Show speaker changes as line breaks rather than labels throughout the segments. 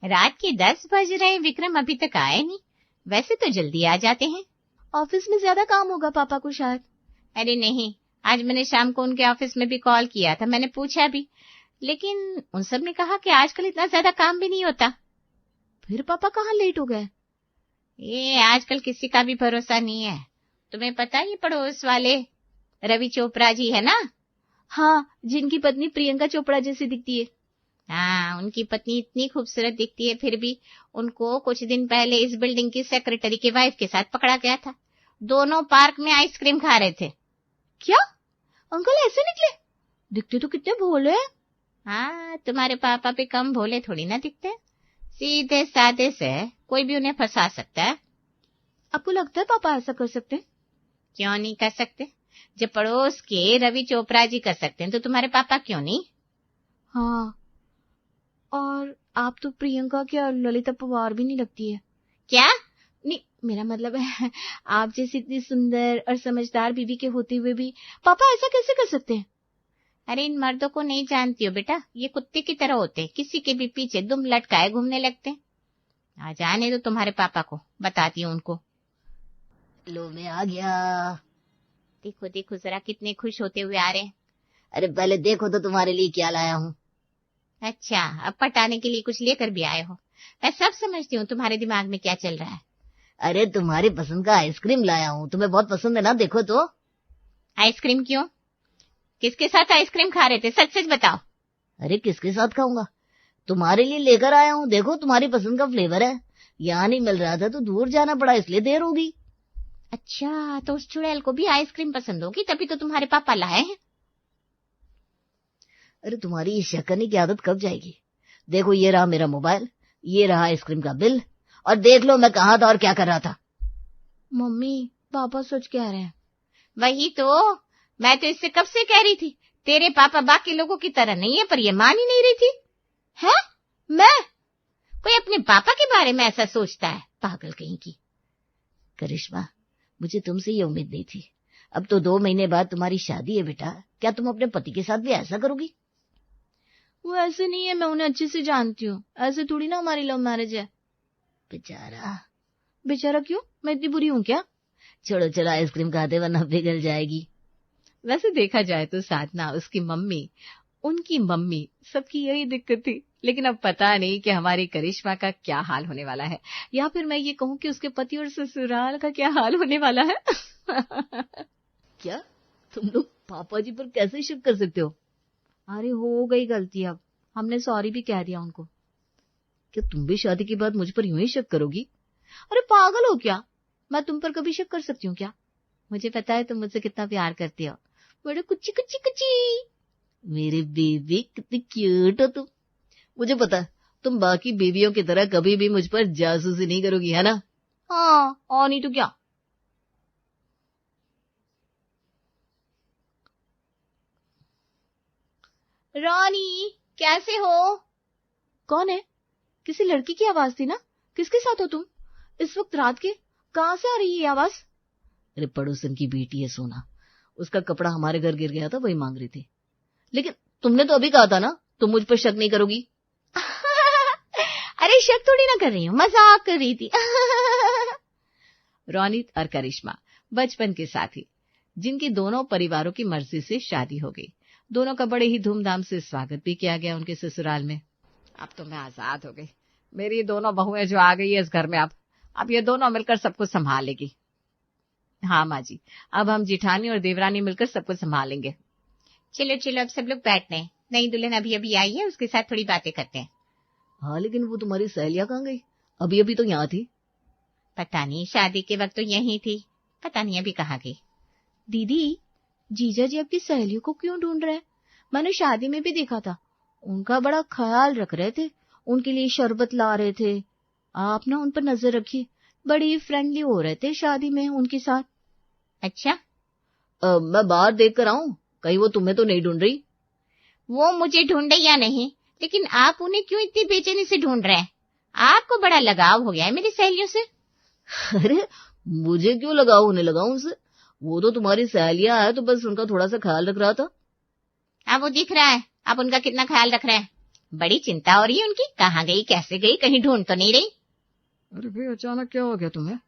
रात के 10 बज रहे, विक्रम अभी तक आए नहीं। वैसे तो जल्दी आ जाते हैं।
ऑफिस में ज्यादा काम होगा पापा को शायद।
अरे नहीं, आज मैंने शाम को उनके ऑफिस में भी कॉल किया था, मैंने पूछा भी, लेकिन उन सब ने कहा कि आजकल इतना ज्यादा काम भी नहीं होता।
फिर पापा कहाँ लेट हो गए?
ये आजकल किसी का भी भरोसा नहीं है। तुम्हें पता है ये पड़ोस वाले रवि चोपड़ा जी है ना?
हाँ, जिनकी पत्नी प्रियंका चोपड़ा जैसी दिखती है।
हाँ, उनकी पत्नी इतनी खूबसूरत दिखती है, फिर भी उनको कुछ दिन पहले इस बिल्डिंग की सेक्रेटरी की वाइफ के साथ पकड़ा गया था। दोनों पार्क में आइसक्रीम खा रहे थे।
क्या अंकल ऐसे निकले? दिखते तो कितने भोले हैं।
हाँ, तुम्हारे पापा भी कम भोले थोड़ी ना दिखते। सीधे साधे से कोई भी उन्हें फंसा सकता है।
आपको लगता है पापा ऐसा कर सकते हैं?
क्यों नहीं कर सकते? जब पड़ोस के रवि चोपड़ा जी कर सकते हैं तो तुम्हारे पापा क्यों नहीं?
हाँ, और आप तो प्रियंका की और ललिता पवार भी नहीं लगती है।
क्या?
नहीं, मेरा मतलब है आप जैसी इतनी सुंदर और समझदार बीवी के होते हुए भी पापा ऐसा कैसे कर सकते हैं?
अरे इन मर्दों को नहीं जानती हो बेटा, ये कुत्ते की तरह होते, किसी के भी पीछे दुम लटकाए घूमने लगते। आ जाने दो तुम्हारे पापा को, बताती हूँ उनको।
लो मैं आ गया।
देखो देखो जरा कितने खुश होते हुए आ रहे हैं।
अरे पहले देखो तो तुम्हारे लिए क्या लाया हूँ।
अच्छा, अब पटाने के लिए कुछ लेकर भी आए हो। मैं सब समझती हूँ तुम्हारे दिमाग में क्या चल रहा है।
अरे तुम्हारी पसंद का आइसक्रीम लाया हूँ, तुम्हें बहुत पसंद है ना, देखो तो।
आइसक्रीम क्यों? किसके साथ आइसक्रीम खा रहे थे, सच सच बताओ।
अरे किसके साथ खाऊंगा, तुम्हारे लिए लेकर आया हूँ, देखो तुम्हारी पसंद का फ्लेवर है। यहाँ नहीं मिल रहा था तो दूर जाना पड़ा, इसलिए देर होगी।
अच्छा, तो उस चुड़ैल को भी आइसक्रीम पसंद होगी, तभी तो तुम्हारे पापा लाए हैं।
अरे तुम्हारी ये शक करने की आदत कब जाएगी? देखो ये रहा मेरा मोबाइल, ये रहा आइसक्रीम का बिल, और देख लो मैं कहाँ था और क्या कर रहा था।
मम्मी, पापा सच कह रहे हैं।
वही तो, मैं तो इससे कब से कह रही थी, तेरे पापा बाकी लोगों की तरह नहीं है, पर ये मान ही नहीं रही थी।
है? मैं?
कोई अपने पापा के बारे में ऐसा सोचता है, पागल कहीं की।
करिश्मा, मुझे तुमसे ये उम्मीद नहीं थी। अब तो 2 महीने बाद तुम्हारी शादी है बेटा, क्या तुम अपने पति के साथ भी ऐसा करोगी?
वो ऐसे नहीं है, मैं उन्हें अच्छे से जानती हूँ। ऐसे थोड़ी ना हमारी लव मैरिज है।
बेचारा।
बेचारा क्यों? मैं इतनी बुरी हूँ क्या?
छोड़ो चलो, आइसक्रीम खाते वरना पिघल जाएगी।
वैसे देखा जाए तो साधना, उसकी मम्मी, उनकी मम्मी, सबकी यही दिक्कत थी। लेकिन अब पता नहीं कि हमारी करिश्मा का क्या हाल होने वाला है, या फिर मैं ये कहूँ कि उसके पति और ससुराल का क्या हाल होने वाला है।
क्या तुम लोग पापा जी पर कैसे शक कर सकते हो?
अरे हो गई गलती, अब हमने सॉरी भी कह दिया उनको।
क्या तुम भी शादी के बाद मुझ पर यूं ही शक करोगी?
अरे पागल हो क्या, मैं तुम पर कभी शक कर सकती हूँ क्या?
मुझे पता है तुम मुझसे कितना प्यार करती हो।
बड़े कुची कुची कुची।
मेरी बेबी कितनी क्यूट हो तुम। मुझे पता है तुम बाकी बेबियों की तरह कभी भी मुझ पर जासूसी नहीं करोगी, है ना?
हाँ, और नहीं तो क्या।
रानी, कैसे हो?
कौन है? किसी लड़की की आवाज थी ना? किसके साथ हो तुम इस वक्त रात के? कहाँ से आ रही है ये आवाज?
अरे पड़ोसन की बेटी है सोना, उसका कपड़ा हमारे घर गिर गया था, वही मांग रही थी। लेकिन तुमने तो अभी कहा था ना तुम मुझ पर शक नहीं करोगी।
अरे शक थोड़ी ना कर रही हूँ, मजाक कर रही थी। रोनित और करिश्मा बचपन के साथी, जिनकी दोनों परिवारों की मर्जी से शादी हो गई। दोनों का बड़े ही धूमधाम से स्वागत भी किया गया उनके ससुराल में। अब तो मैं आजाद हो गई, मेरी दोनों बहुएं जो आ गई है इस घर में, अब ये दोनों मिलकर सब कुछ संभालेगी। हाँ माँ जी, अब हम जिठानी और देवरानी मिलकर सब कुछ संभालेंगे। चलो चलो, अब सब लोग बैठते हैं, नई दुल्हन अभी अभी आई है, उसके साथ थोड़ी बातें करते हैं।
हाँ लेकिन वो तुम्हारी सहेलियां कहाँ गई? अभी अभी तो यहाँ थी।
पता नहीं, शादी के वक्त तो यहीं थी, पता नहीं अभी कहाँ गई।
दीदी, जीजा जी आपकी सहेलियों को क्यों ढूंढ रहे हैं? मैंने शादी में भी देखा था, उनका बड़ा ख्याल रख रहे थे, उनके लिए शरबत ला रहे थे। आप ना उन पर नजर रखिए, बड़ी फ्रेंडली हो रहे थे शादी में उनके साथ।
अच्छा,
मैं बाहर देख कर आऊं, कहीं वो तुम्हें तो नहीं ढूंढ रही?
वो मुझे ढूंढे या नहीं, लेकिन आप उन्हें क्यों इतनी बेचैनी से ढूंढ रहे हैं? आपको बड़ा लगाव हो गया है मेरी सहेलियों से।
अरे मुझे क्यों लगाव होने लगा उनसे? वो तो तुम्हारी सहेलियां है, तो बस उनका थोड़ा सा ख्याल रख रहा था।
अब वो दिख रहा है आप उनका कितना ख्याल रख रहे हैं।
बड़ी चिंता हो रही है उनकी, कहाँ गई, कैसे गई, कहीं ढूंढ तो नहीं रही?
अरे भाई अचानक क्या हो गया तुम्हें?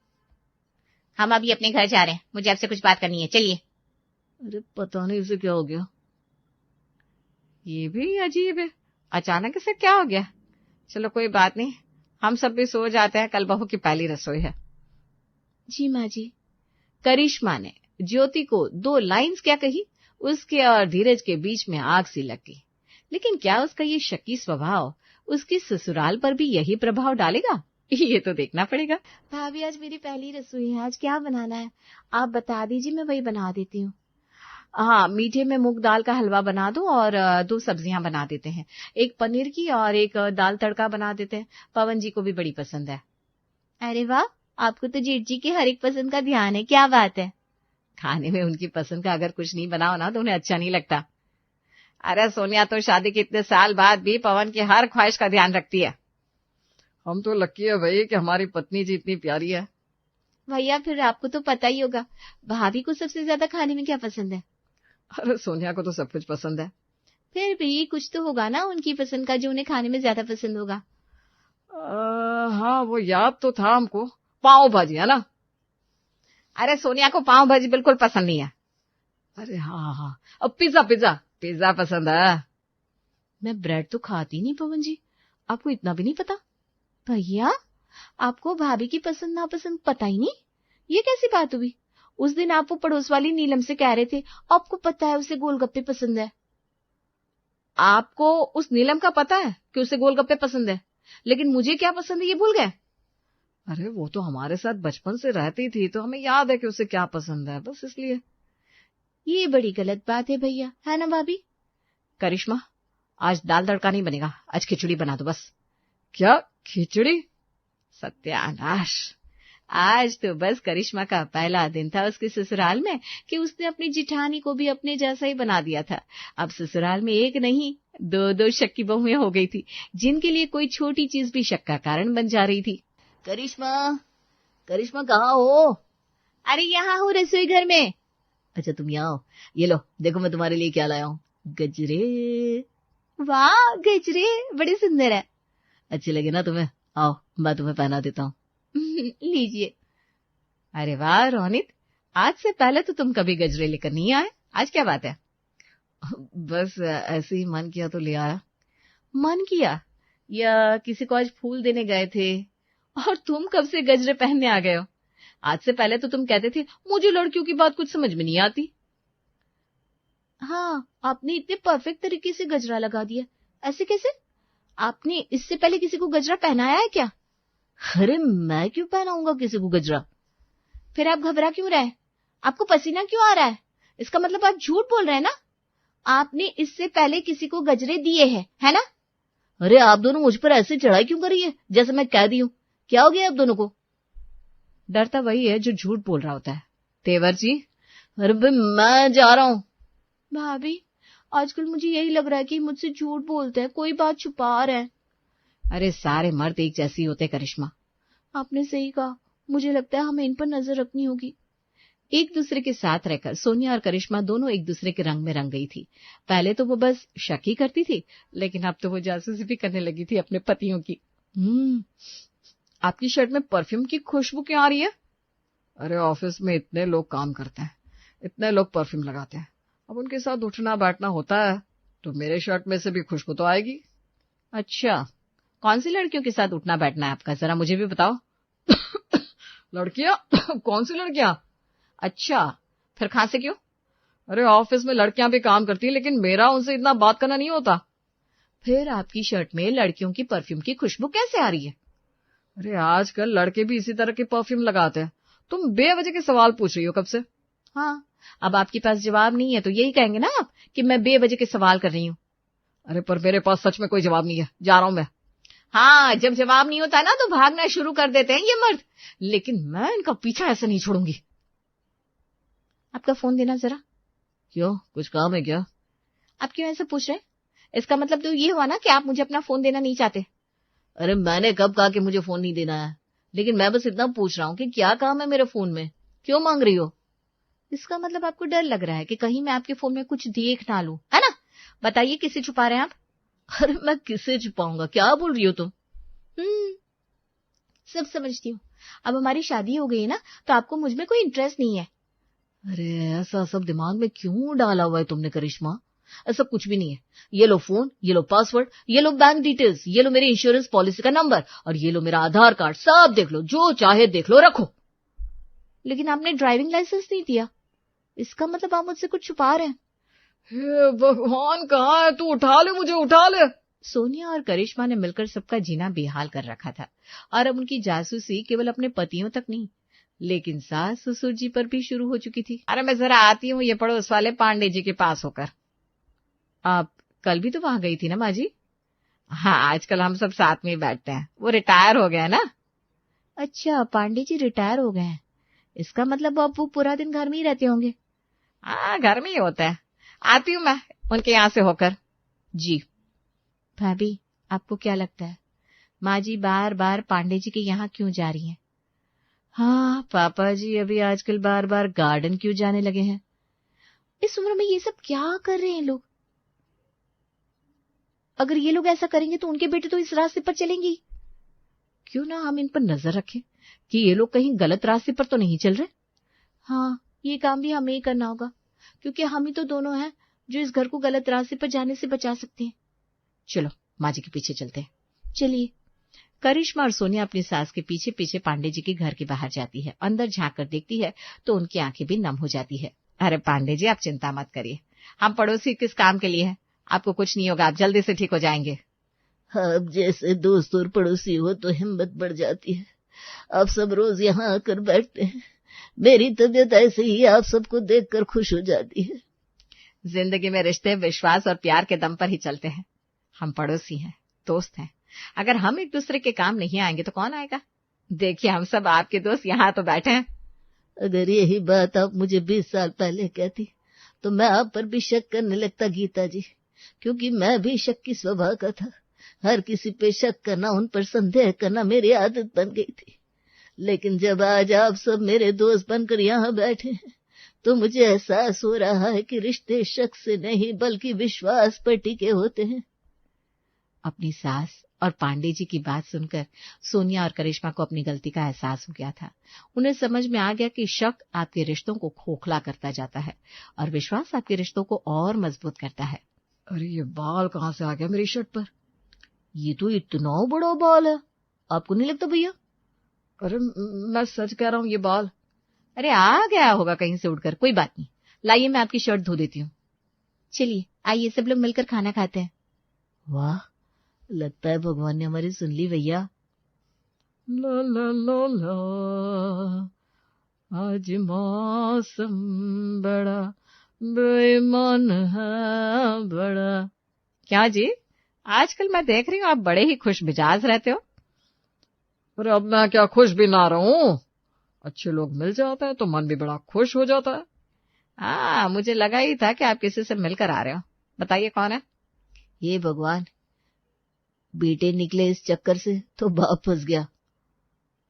हम अभी अपने घर जा रहे हैं, मुझे आपसे कुछ बात करनी है, चलिए।
अरे पता नहीं इसे क्या हो गया।
ये भी अजीब है, अचानक से क्या हो गया। चलो कोई बात नहीं, हम सब भी सो जाते हैं, कल बहू की पहली रसोई है।
जी माँ जी।
करिश्मा ने ज्योति को 2 लाइंस क्या कही, उसके और धीरज के बीच में आग सी लग गई। लेकिन क्या उसका ये शकी स्वभाव उसकी ससुराल पर भी यही प्रभाव डालेगा, ये तो देखना पड़ेगा।
भाभी आज मेरी पहली रसोई है, आज क्या बनाना है आप बता दीजिए, मैं वही बना देती हूँ।
हाँ, मीठे में मूंग दाल का हलवा बना दो और 2 सब्जियां बना देते हैं, एक पनीर की और एक दाल तड़का बना देते हैं, पवन जी को भी बड़ी पसंद है।
अरे वाह, आपको तो जेठ जी के हर एक पसंद का ध्यान है, क्या बात है।
खाने में उनकी पसंद का अगर कुछ नहीं बनाओ ना तो उन्हें अच्छा नहीं लगता। अरे सोनिया तो शादी के इतने साल बाद भी पवन की हर ख्वाहिश का ध्यान रखती है।
हम तो लकी है भाई कि हमारी पत्नी जी इतनी प्यारी है।
भैया फिर आपको तो पता ही होगा, भाभी को सबसे ज्यादा खाने में क्या पसंद है?
अरे सोनिया को तो सब कुछ पसंद है।
फिर भी कुछ तो होगा ना उनकी पसंद का जो उन्हें खाने में ज्यादा पसंद होगा।
हाँ वो याद तो था हमको, पाव भाजी है ना।
अरे सोनिया को पाव भाजी बिल्कुल पसंद नहीं है।
अरे हाँ हाँ, अब पिज्जा पिज्जा पिज्जा पसंद है।
मैं ब्रेड तो खाती नहीं पवन जी, आपको इतना भी नहीं पता? भैया आपको भाभी की पसंद नापसंद पता ही नहीं, ये कैसी बात हुई? उस दिन आप वो पड़ोस वाली नीलम से कह रहे थे आपको पता है उसे गोलगप्पे पसंद है।
आपको उस नीलम का पता है कि उसे गोलगप्पे पसंद है, लेकिन मुझे क्या पसंद है ये भूल गए?
अरे वो तो हमारे साथ बचपन से रहती थी तो हमें याद है कि उसे क्या पसंद है, बस इसलिए।
ये बड़ी गलत बात है भैया, है ना भाभी?
करिश्मा आज दाल तड़का नहीं बनेगा, आज खिचड़ी बना दो बस।
क्या खिचड़ी?
सत्यानाश, आज तो बस करिश्मा का पहला दिन था उसके ससुराल में कि उसने अपनी जिठानी को भी अपने जैसा ही बना दिया था। अब ससुराल में एक नहीं 2 शक्की बहुएं हो गई थी, जिनके लिए कोई छोटी चीज भी शक का कारण बन जा रही थी।
करिश्मा, करिश्मा कहाँ हो?
अरे यहाँ हूँ रसोई घर में।
अच्छा तुम यहाँ हो, ये लो देखो मैं तुम्हारे लिए क्या लाया हूँ, गजरे।
वाह गजरे बड़े सुंदर है।
अच्छे लगे ना तुम्हें? आओ मैं तुम्हें पहना देता हूँ।
लीजिए।
अरे वाह रोनित, आज से पहले तो तुम कभी गजरे लेकर नहीं आए, आज क्या बात है?
बस ऐसे ही मन किया तो ले आया।
मन किया या किसी को आज फूल देने गए थे? और तुम कब से गजरे पहनने आ गए हो? आज से पहले तो तुम कहते थे मुझे लड़कियों की बात कुछ समझ में नहीं आती।
हाँ, आपने इतने परफेक्ट तरीके से गजरा लगा दिया, ऐसे कैसे? आपने इससे पहले किसी को गजरा पहनाया है क्या?
अरे मैं क्यों पहनाऊंगा किसी को गजरा?
फिर आप घबरा क्यों रहे? आपको पसीना क्यों आ रहा है? इसका मतलब आप झूठ बोल रहे हैं ना? आपने इससे पहले किसी को गजरे दिए हैं, है ना?
अरे आप दोनों मुझ पर ऐसे चढ़ाई क्यों कर रही है जैसे मैं कह दी हूँ? क्या हो गया आप दोनों को?
डरता वही है जो झूठ बोल रहा होता है। तेवर जी।
अरे भाई मैं जा रहा हूँ।
भाभी आजकल मुझे यही लग रहा है कि मुझसे झूठ बोलते हैं, कोई बात छुपा रहे हैं।
अरे सारे मर्द एक जैसी होते करिश्मा।
आपने सही कहा, मुझे लगता है हमें इन पर नजर रखनी होगी।
एक दूसरे के साथ रहकर सोनिया और करिश्मा दोनों एक दूसरे के रंग में रंग गई थी। पहले तो वो बस शक ही करती थी, लेकिन अब तो वो जासूसी भी करने लगी थी अपने पतियों की।
आपकी शर्ट में परफ्यूम की खुशबू क्यों आ रही है? अरे ऑफिस में इतने लोग काम करते हैं, इतने लोग परफ्यूम लगाते हैं, अब उनके साथ उठना बैठना होता है तो मेरे शर्ट में से भी खुशबू तो आएगी।
अच्छा, कौन सी लड़कियों के साथ उठना बैठना है आपका, जरा मुझे भी बताओ।
लड़कियां? कौन सी लड़कियां?
अच्छा, फिर खांसे क्यों?
अरे ऑफिस में लड़कियां भी काम करती हैं, लेकिन मेरा उनसे इतना बात करना नहीं होता।
फिर आपकी शर्ट में लड़कियों की परफ्यूम की खुशबू कैसे आ रही है?
अरे आजकल लड़के भी इसी तरह के परफ्यूम लगाते हैं। तुम बेवजह के सवाल पूछ रही हो कब से?
हाँ, अब आपके पास जवाब नहीं है तो यही कहेंगे ना आप कि मैं बेवजह के सवाल कर रही हूँ।
अरे पर मेरे पास सच में कोई जवाब नहीं है, जा रहा हूं मैं।
हाँ, जब जवाब नहीं होता ना तो भागना शुरू कर देते हैं ये मर्द, लेकिन मैं इनका पीछा ऐसा नहीं छोड़ूंगी। आपका फोन देना जरा।
क्यों, कुछ काम है क्या?
आप क्यों ऐसे पूछ रहे हैं? इसका मतलब तो ये हुआ ना कि आप मुझे अपना फोन देना नहीं चाहते।
अरे मैंने कब कहा कि मुझे फोन नहीं देना है, लेकिन मैं बस इतना पूछ रहा हूँ कि क्या काम है मेरे फोन में, क्यों मांग रही हो?
इसका मतलब आपको डर लग रहा है कि कहीं मैं आपके फोन में कुछ देख ना लूं, है ना? बताइए किसे छुपा रहे हैं आप?
अरे मैं किसे छुपाऊंगा, क्या बोल रही हो तुम? सब समझती हूँ। अब हमारी शादी हो गई है ना, तो आपको मुझ में कोई इंटरेस्ट नहीं है।
अरे ऐसा सब दिमाग में क्यों डाला हुआ है तुमने करिश्मा? ऐसा कुछ भी नहीं है। ये लो फोन, ये लो पासवर्ड, ये लो बैंक डिटेल्स, ये लो मेरी इंश्योरेंस पॉलिसी का नंबर, और ये लो मेरा आधार कार्ड, सब देख लो, जो चाहे देख लो, रखो।
लेकिन आपने ड्राइविंग लाइसेंस नहीं दिया, इसका मतलब आप मुझसे कुछ छुपा रहे हैं।
हे भगवान, कहाँ है तू? उठा ले मुझे, उठा ले।
सोनिया और करिश्मा ने मिलकर सबका जीना बेहाल कर रखा था, और अब उनकी जासूसी केवल अपने पतियों तक नहीं, लेकिन सास ससुर जी पर भी शुरू हो चुकी थी। अरे मैं जरा आती हूँ ये पड़ोस वाले पांडे जी के पास होकर। आप कल भी तो वहां गई थी ना माँ जी? हाँ, आजकल हम सब साथ में ही बैठते हैं, वो रिटायर हो गया ना।
अच्छा, पांडे जी रिटायर हो गए हैं, इसका मतलब अब वो पूरा दिन घर में ही रहते होंगे।
हाँ, घर में ही होता है। आती हूँ मैं उनके यहाँ से होकर। जी।
भाभी, आपको क्या लगता है माँ जी बार बार पांडे जी के यहाँ क्यों जा रही हैं?
हाँ, पापा जी अभी आजकल बार बार गार्डन क्यों जाने लगे हैं?
इस उम्र में ये सब क्या कर रहे हैं लोग? अगर ये लोग ऐसा करेंगे तो उनके बेटे तो इस रास्ते पर चलेंगे।
क्यों ना हम इन पर नजर रखें कि ये लोग कहीं गलत रास्ते पर तो नहीं चल रहे।
हाँ, ये काम भी हमें ही करना होगा, क्योंकि हम ही तो दोनों हैं जो इस घर को गलत रास्ते पर जाने से बचा सकते हैं।
चलो माँ जी के पीछे चलते हैं।
चलिए।
करिश्मा और सोनिया अपनी सास के पीछे पीछे पांडे जी के घर के बाहर जाती है। अंदर झांक कर देखती है तो उनकी आंखें भी नम हो जाती है। अरे पांडे जी, आप चिंता मत करिए, हम पड़ोसी किस काम के लिए हैं, आपको कुछ नहीं होगा, आप जल्दी से ठीक हो जाएंगे।
अब जैसे दोस्त और पड़ोसी हो तो हिम्मत बढ़ जाती है। आप सब रोज यहाँ आकर बैठते हैं, मेरी तबीयत ऐसे ही आप सबको देखकर खुश हो जाती है।
जिंदगी में रिश्ते विश्वास और प्यार के दम पर ही चलते हैं। हम पड़ोसी हैं, दोस्त हैं, अगर हम एक दूसरे के काम नहीं आएंगे तो कौन आएगा? देखिए, हम सब आपके दोस्त यहाँ तो बैठे हैं।
अगर यही बात आप मुझे 20 साल पहले कहती तो मैं आप पर भी शक करने लगता गीता जी, क्योंकि मैं भी शक्की स्वभाव का था। हर किसी पे शक करना, उन पर संदेह करना मेरी आदत बन गई थी। लेकिन जब आज आप सब मेरे दोस्त बनकर यहाँ बैठे हैं तो मुझे एहसास हो रहा है कि रिश्ते शक से नहीं बल्कि विश्वास पर टिके होते हैं।
अपनी सास और पांडे जी की बात सुनकर सोनिया और करिश्मा को अपनी गलती का एहसास हो गया था। उन्हें समझ में आ गया कि शक आपके रिश्तों को खोखला करता जाता है और विश्वास आपके रिश्तों को और मजबूत करता है।
अरे ये बाल कहाँ से आ गया मेरी शर्ट पर?
ये तो इतना बड़ा बाल है, आपको नहीं लगता भैया?
अरे मैं सच कह रहा हूँ, ये बाल।
अरे आ गया होगा कहीं से उड़कर, कोई बात नहीं, लाइए मैं आपकी शर्ट धो देती हूँ।
चलिए आइए सब लोग मिलकर खाना खाते हैं।
वाह,
लगता है भगवान ने हमारी सुन ली भैया।
ला ला ला ला, आज मौसम बड़ा बेईमान है बड़ा।
क्या जी, आजकल मैं देख रही हूँ आप बड़े ही खुश मिजाज रहते हो।
अरे अब मैं क्या खुश भी ना रहूं, अच्छे लोग मिल जाते हैं तो मन भी बड़ा खुश हो जाता है।
हाँ, मुझे लगा ही था कि आप किसी से मिलकर आ रहे हो। बताइए कौन है?
ये भगवान, बेटे निकले इस चक्कर से तो बाप फंस गया।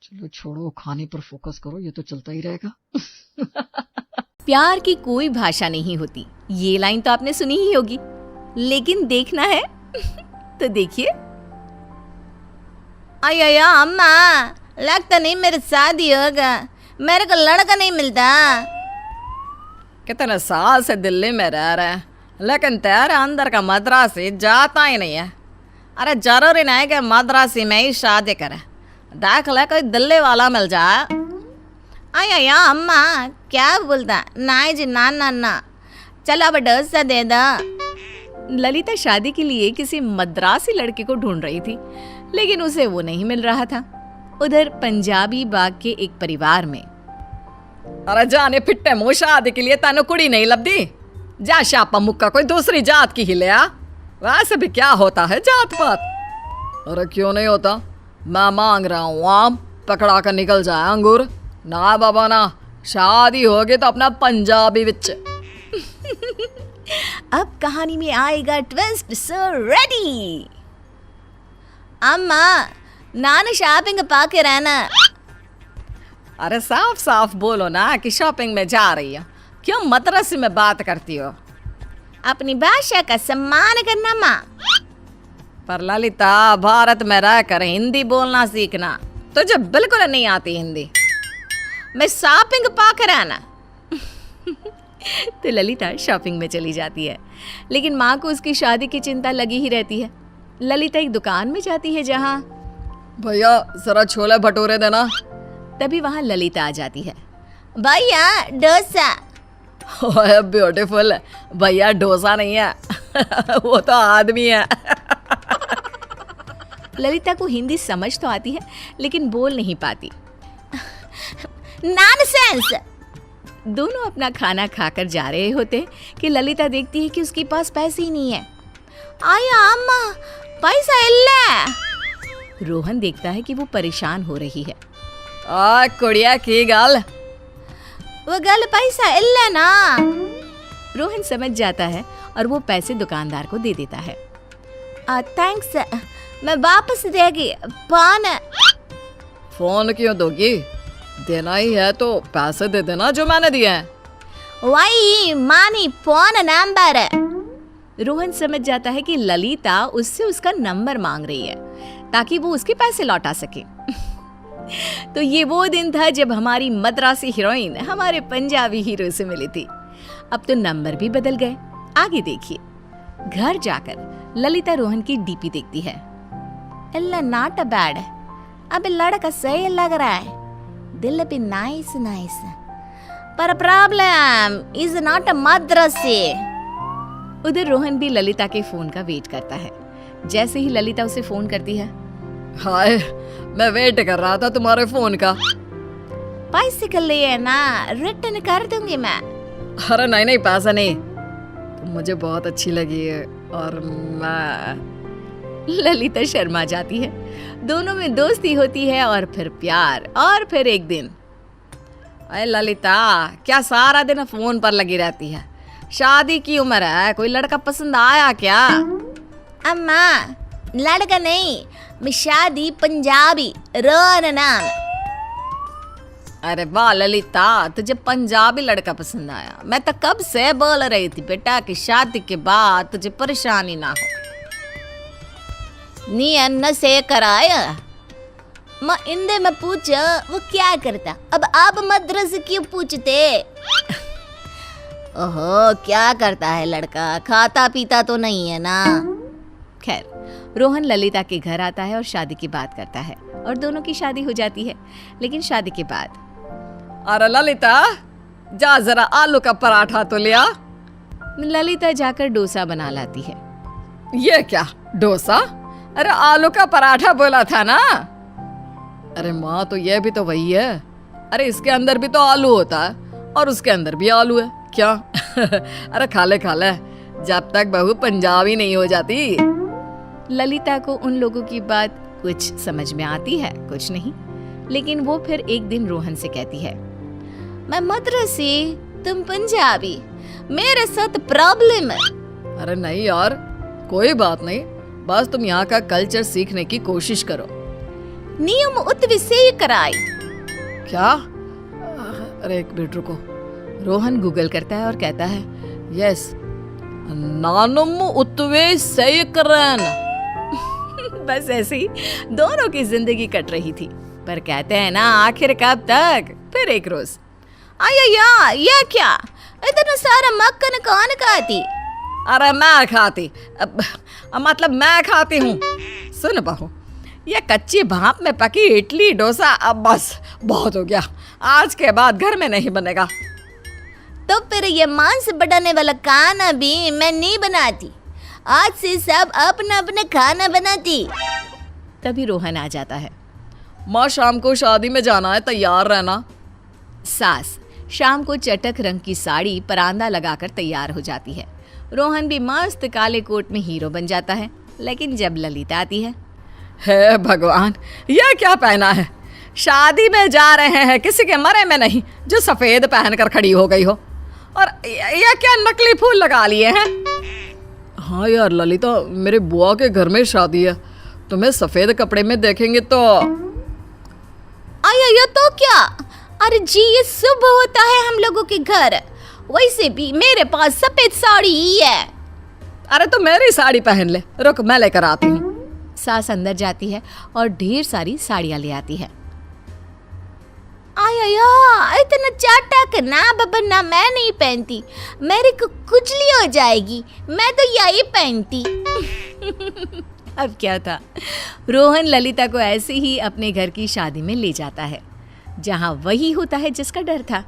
चलो छोड़ो, खाने पर फोकस करो, ये तो चलता ही रहेगा।
प्यार की कोई भाषा नहीं होती, ये लाइन तो आपने सुनी ही होगी, लेकिन देखना है तो देखिए।
अयो अम्मा, लगता नहीं मेरी शादी होगा, मेरे को लड़का नहीं मिलता।
कितने साल से दिल्ली में रह रहे हैं, लेकिन तेरे अंदर का मद्रासी जाता ही नहीं है।
अरे जरूरी नहीं कि मद्रासी में ही शादी करे, देख ले कोई दिल्ली वाला मिल जाए। अयो अम्मा, क्या बोलता? ना जी ना ना ना, चलो अब डोसा दे दो।
ललिता शादी के लिए किसी मद्रासी लड़के को ढूंढ रही थी, लेकिन उसे वो नहीं मिल रहा था। उधर पंजाबी बाग के एक परिवार में,
अरे जाने फिट्टे मुँह, शादी के लिए तेन कुड़ी नहीं लभदी, जा शापा मुक्का कोई दूसरी जात की ही ले आ। वैसे भी क्या होता है जात पात? अरे क्यों नहीं होता, मैं मांग रहा हूँ आम, पकड़ा कर निकल जाए अंगूर। ना बाबा ना, शादी होगी तो अपना पंजाबी विच।
अब कहानी में आएगा ट्विस्ट, सो रेडी।
अम्मा, नान शॉपिंग पाके रहना।
अरे साफ साफ बोलो ना कि शॉपिंग में जा रही हो, क्यों मद्रासी में बात करती हो?
अपनी भाषा का सम्मान करना माँ। पर ललिता, भारत में रहकर हिंदी बोलना सीखना, तुझे बिल्कुल नहीं आती हिंदी। मैं शॉपिंग पाकर आना।
तो ललिता शॉपिंग में चली जाती है, लेकिन माँ को उसकी शादी की चिंता लगी ही रहती है। ललिता एक दुकान में जाती है जहाँ
भैया जरा छोले भटूरे देना।
तभी वहाँ ललिता आ जाती है।
भैया डोसा।
ओए ब्यूटीफुल, भैया डोसा नहीं है वो तो आदमी है।
ललिता को हिंदी समझ तो आती है लेकिन बोल नहीं पाती।
नॉनसेंस।
दोनों अपना खाना खाकर जा रहे होते हैं कि ललिता देखती है कि उसके पास पैसे ही नहीं है।
आया अम्मा, पैसा इल्ले।
रोहन देखता है कि वो परेशान हो रही है।
आ कुड़िया की गाल,
वो गल पैसा इल्ले ना।
रोहन समझ जाता है और वो पैसे दुकानदार को दे देता है।
थैंक्स, मैं वापस देगी।
फोन क्यों दोगी? देना ही है तो पैसे दे देना जो मैंने दिए हैं।
वही मानी फोन नंबर।
रोहन समझ जाता है कि ललिता उससे उसका नंबर मांग रही है ताकि वो उसके पैसे लौटा सके। तो ये वो दिन था जब हमारी मद्रासी हीरोइन हमारे पंजाबी हीरो से मिली थी। अब तो नंबर भी बदल गए। आगे देखिए। घर जाकर ललिता रोहन की डीपी देखती है।
इल्ला नॉट बैड। अब लड़का सही लग रहा है, दिल भी नाइस नाइस, पर प्रॉब्लम इज नॉट मद्रासी।
उधर रोहन भी ललिता के फोन का वेट करता है। जैसे ही ललिता उसे फोन करती है,
हाय मैं वेट कर रहा था तुम्हारे फोन का।
पैसे के लिए ना रिटर्न कर दूंगी मैं।
अरे नहीं नहीं पैसा नहीं, तुम मुझे बहुत अच्छी लगी है और मैं।
ललिता शर्मा जाती है। दोनों में दोस्ती होती है और फिर प्यार और फिर एक दिन।
अरे ललिता क्या सारा दिन फोन पर लगी रहती है? शादी की उम्र है, कोई लड़का पसंद आया क्या?
अम्मा लड़का नहीं, मैं शादी पंजाबी, रोहन नाम।
अरे वाह ललिता, तुझे पंजाबी लड़का पसंद आया। मैं तो कब से बोल रही थी बेटा कि शादी के बाद तुझे परेशानी ना हो।
नी अन्न से कराया। माँ इंदे में पूछा वो क्या करता, अब आप मद्रास क्यों पूछते? ओहो क्या करता है लड़का, खाता पीता तो नहीं है ना।
खैर रोहन ललिता के घर आता है और शादी की बात करता है और दोनों की शादी हो जाती है। लेकिन शादी के बाद,
अरे ललिता जा जरा आलू का पराठा तो लिया।
ललिता जाकर डोसा बना लाती है।
ये क्या डोसा? अरे आलू का पराठा बोला था ना। अरे माँ तो ये भी तो वही है। अरे इसके अंदर भी तो आलू होता है और उसके अंदर भी आलू है क्या? अरे खा ले जब तक बहू पंजाबी नहीं हो जाती।
ललिता को उन लोगों की बात कुछ समझ में आती है, कुछ नहीं। लेकिन वो फिर एक दिन रोहन से कहती है,
मैं मद्रासी, तुम पंजाबी, मेरे साथ प्रॉब्लम है।
अरे नहीं यार कोई बात नहीं, बस तुम यहाँ का कल्चर सीखने की कोशिश करो।
नियम उत्वी से कराई।
क्या? अरे एक मिनट रुको।
रोहन गूगल करता है और कहता है,
यस नानुम उत्वे सैकरन।
बस ऐसे ही दोनों की जिंदगी कट रही थी। पर कहते हैं ना आखिर कब तक। फिर एक रोज,
आया ये क्या, इतना सारा मक्खन कौन खाती?
अरे मैं खाती, मतलब मैं खाती हूँ। सुन बहू, ये कच्ची भाप में पकी इडली डोसा अब बस बहुत हो गया, आज के बाद घर में नहीं बनेगा।
तो फिर ये मांस बढ़ाने वाला खाना भी मैं नहीं बनाती, आज से सब अपना अपना खाना बनाती।
तभी रोहन आ जाता है।
माँ शाम को शादी में जाना है, तैयार रहना।
सास शाम को चटक रंग की साड़ी परांदा लगाकर तैयार हो जाती है। रोहन भी मस्त काले कोट में हीरो बन जाता है। लेकिन जब ललिता आती है,
हे भगवान ये क्या पहना है? शादी में जा रहे हैं, किसी के मरे में नहीं जो सफेद पहनकर खड़ी हो गई हो। और ये क्या नकली फूल लगा लिए हैं? हाँ यार ललिता, मेरे बुआ के घर में शादी है, तुम्हें सफेद कपड़े में देखेंगे तो।
आया ये तो क्या? अरे जी ये शुभ होता है हम लोगों के घर, वैसे भी मेरे पास सफेद साड़ी ही है।
अरे तो मेरी साड़ी पहन ले, रुक मैं लेकर आती हूँ।
सास अंदर जाती है और ढेर सारी साड़ियाँ ले आती है।
आया इतना चाटक ना बाबा ना, मैं नहीं पहनती, मेरी खुजली हो जाएगी, मैं तो यही पहनती।
अब क्या था, रोहन ललिता को ऐसे ही अपने घर की शादी में ले जाता है, जहाँ वही होता है जिसका डर था।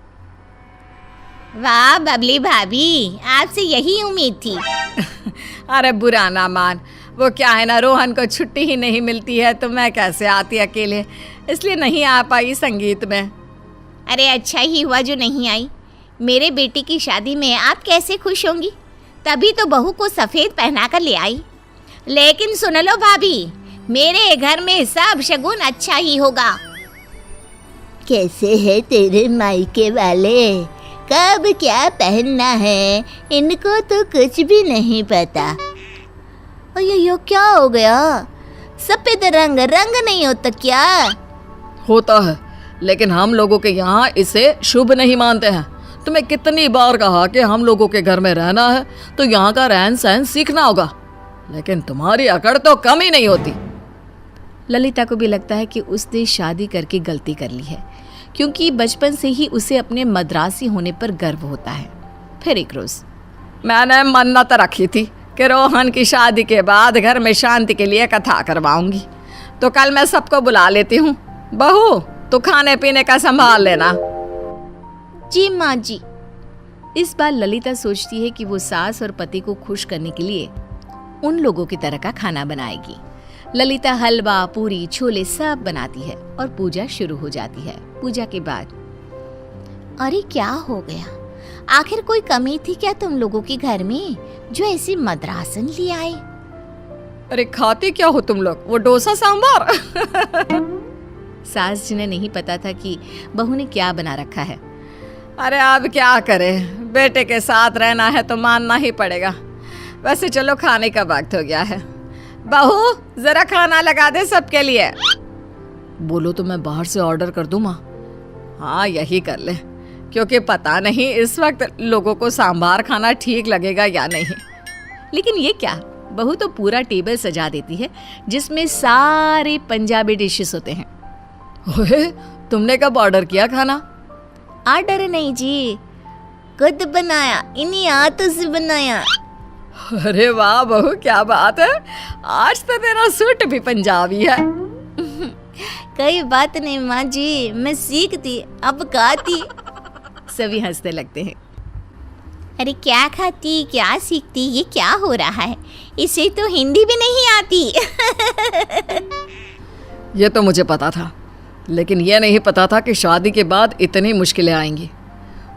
वाह बबली भाभी, आपसे यही उम्मीद थी।
अरे बुरा ना मान, वो क्या है ना, रोहन को छुट्टी ही नहीं मिलती है तो मैं कैसे आती अकेले, इसलिए नहीं आ पाई संगीत में।
अरे अच्छा ही हुआ जो नहीं आई। मेरे बेटी की शादी में आप कैसे खुश होंगी, तभी तो बहू को सफ़ेद पहना कर ले आई। लेकिन सुन लो भाभी, मेरे घर में सब शगुन अच्छा ही होगा। कैसे है तेरे मायके वाले, कब क्या पहनना है इनको तो कुछ भी नहीं पता। अयो क्या हो गया, सफेद रंग नहीं होता क्या?
होता है, लेकिन हम लोगों के यहाँ इसे शुभ नहीं मानते हैं। तुम्हें कितनी बार कहा कि हम लोगों के घर में रहना है तो यहाँ का रहन सहन सीखना होगा, लेकिन तुम्हारी अकड़ तो कम ही नहीं होती।
ललिता को भी लगता है कि उसने शादी करके गलती कर ली है, क्योंकि बचपन से ही उसे अपने मद्रासी होने पर गर्व होता है। फिर एक रोज
मैंने मन्नत रखी थी कि रोहन की शादी के बाद घर में शांति के लिए कथा करवाऊंगी, तो कल मैं सबको बुला लेती हूँ। बहू तो खाने पीने का संभाल लेना।
जी माँ जी।
इस बार ललिता सोचती है कि वो सास और पति को खुश करने के लिए उन लोगों की तरह का खाना बनाएगी। ललिता हलवा, पूरी, छोले सब बनाती है और पूजा शुरू हो जाती है। पूजा के बाद
अरे क्या हो गया, आखिर कोई कमी थी क्या तुम लोगों के घर में जो ऐसी मद्रासन ले आए?
अरे खाती क्या हो तुम लोग, वो डोसा सांभर?
सास जी ने नहीं पता था कि बहू ने क्या बना रखा है।
अरे अब क्या करें, बेटे के साथ रहना है तो मानना ही पड़ेगा। वैसे चलो खाने का वक्त हो गया है। बहू जरा खाना लगा दे सबके लिए। बोलो तो मैं बाहर से ऑर्डर कर दूं माँ? हाँ यही कर ले, क्योंकि पता नहीं इस वक्त लोगों को सांभार खाना ठीक लगेगा या नहीं।
लेकिन ये क्या, बहू तो पूरा टेबल सजा देती है जिसमें सारे पंजाबी डिशेस होते हैं।
ओए, तुमने कब ऑर्डर किया खाना?
ऑर्डर नहीं जी, खुद बनाया, इन्हीं हाथों से बनाया।
अरे वाह बहू, क्या बात है, आज तो तेरा सूट भी पंजाबी है।
कोई बात नहीं माँ जी, मैं सीखती अब खाती।
सभी हंसने लगते हैं।
अरे क्या खाती क्या सीखती, ये क्या हो रहा है, इसे तो हिंदी भी नहीं आती।
ये तो मुझे पता था, लेकिन यह नहीं पता था कि शादी के बाद इतनी मुश्किलें आएंगी।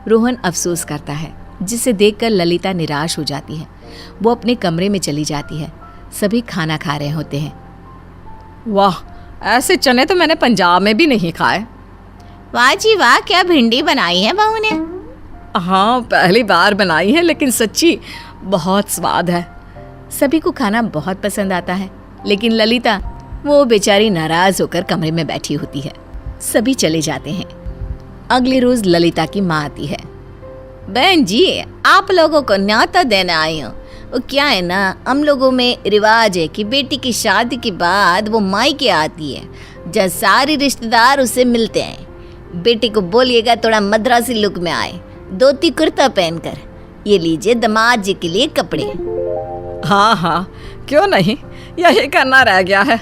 रोहन अफसोस करता है, जिसे देखकर ललिता निराश हो जाती है। वो अपने कमरे में चली जाती है। सभी खाना खा रहे होते हैं।
वाह, ऐसे चने तो मैंने पंजाब में भी नहीं खाए।
वाह जी वाह, क्या भिंडी बनाई है बहू ने?
हाँ पहली बार बनाई है, लेकिन सच्ची बहुत स्वाद है।
सभी को खाना बहुत पसंद आता है, लेकिन ललिता वो बेचारी नाराज होकर कमरे में बैठी होती है। सभी चले जाते हैं। अगले रोज ललिता की माँ आती है।
बहन जी, आप लोगों को न्योता देने आई हूँ। वो क्या है ना, हम लोगों में रिवाज है कि बेटी की शादी के बाद वो मायके आती है, जहाँ सारे रिश्तेदार उसे मिलते हैं। बेटी को बोलिएगा थोड़ा मद्रासी लुक में आए, धोती कुर्ता पहनकर। ये लीजिए दामाद जी के लिए कपड़े।
हाँ हाँ क्यों नहीं, यही करना रह गया है।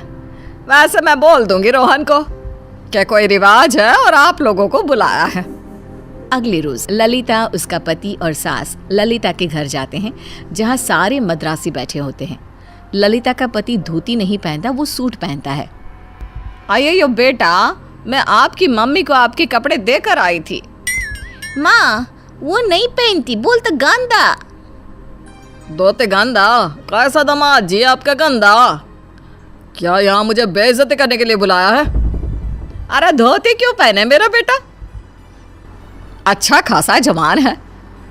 वैसे मैं बोल दूंगी रोहन को क्या कोई रिवाज है और आप लोगों को बुलाया है।
अगले रोज ललिता, उसका पति और सास ललिता के घर जाते हैं, जहाँ सारे मद्रासी बैठे होते हैं। ललिता का पति धोती नहीं पहनता, वो सूट पहनता है।
आइए बेटा, मैं आपकी मम्मी को आपके कपड़े देकर आई थी।
माँ वो नहीं पहनती, बोलता गंदा।
धोते गंदा? कैसा दामाद जी आपका गंदा? क्या यहाँ मुझे बेइज्जती करने के लिए बुलाया है? अरे धोती क्यों पहने मेरा बेटा? अच्छा खासा जवान है,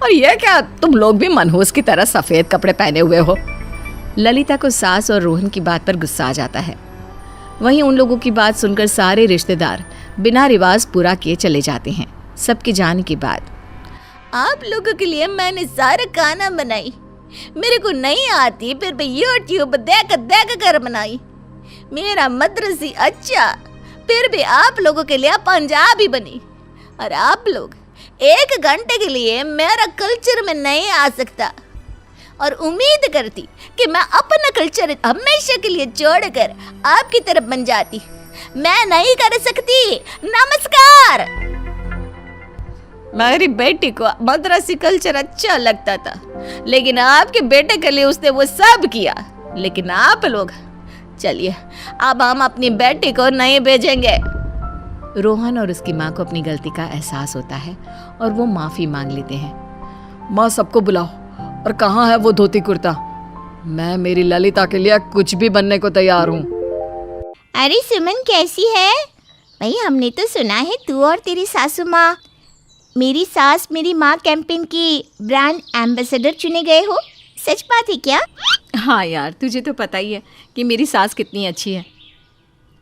और ये क्या तुम लोग भी मनहूस की तरह सफेद कपड़े पहने हुए हो।
ललिता को सास और रोहन की बात पर गुस्सा आ जाता है। वहीं उन लोगों की बात सुनकर सारे रिश्तेदार बिना रिवाज पूरा किए चले जाते हैं। सबके जाने के बाद
आप लोगों के लिए मैंने सारा खाना बनाई, मेरे को नहीं आती, फिर मैं यूट्यूब देख कर बनाई।
मेरा मद्रसी अच्छा, फिर भी आप लोगों के लिए पंजाबी बनी। और आप लोग 1 घंटे के लिए मेरा कल्चर में नहीं आ सकता और उम्मीद करती कि मैं अपना कल्चर हमेशा के लिए छोड़कर आपकी तरफ बन जाती। मैं नहीं कर सकती। नमस्कार। मेरी बेटी को मद्रासी कल्चर अच्छा लगता था, लेकिन आपके बेटे के लिए उसने वो सब किया। लेकिन आप लोग, चलिए अब हम अपनी बेटी को नहीं भेजेंगे।
रोहन और उसकी माँ को अपनी गलती का एहसास होता है और वो माफी मांग लेते हैं।
माँ, सबको बुलाओ। और कहाँ है वो धोती कुर्ता? मैं मेरी ललिता के लिए कुछ भी बनने को तैयार हूँ।
अरे सुमन, कैसी है भाई? हमने तो सुना है तू और तेरी सासू माँ मेरी सास मेरी माँ कैंपेन की ब्रांड एम्बेसडर चुने गए हो। सच बात है क्या?
हाँ यार, तुझे तो पता ही है कि मेरी सास कितनी अच्छी है।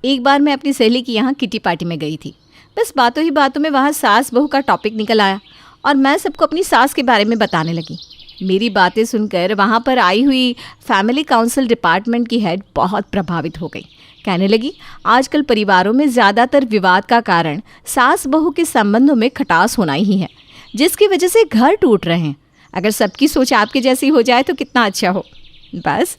एक बार मैं अपनी सहेली की यहाँ किटी पार्टी में गई थी। बस बातों ही बातों में वहाँ सास बहू का टॉपिक निकल आया और मैं सबको अपनी सास के बारे में बताने लगी। मेरी बातें सुनकर वहाँ पर आई हुई फैमिली काउंसिल डिपार्टमेंट की हेड बहुत प्रभावित हो गई। कहने लगी, आजकल परिवारों में ज़्यादातर विवाद का कारण सास बहू के संबंधों में खटास होना ही है, जिसकी वजह से घर टूट रहे हैं। अगर सबकी सोच आपके जैसी हो जाए तो कितना अच्छा हो। बस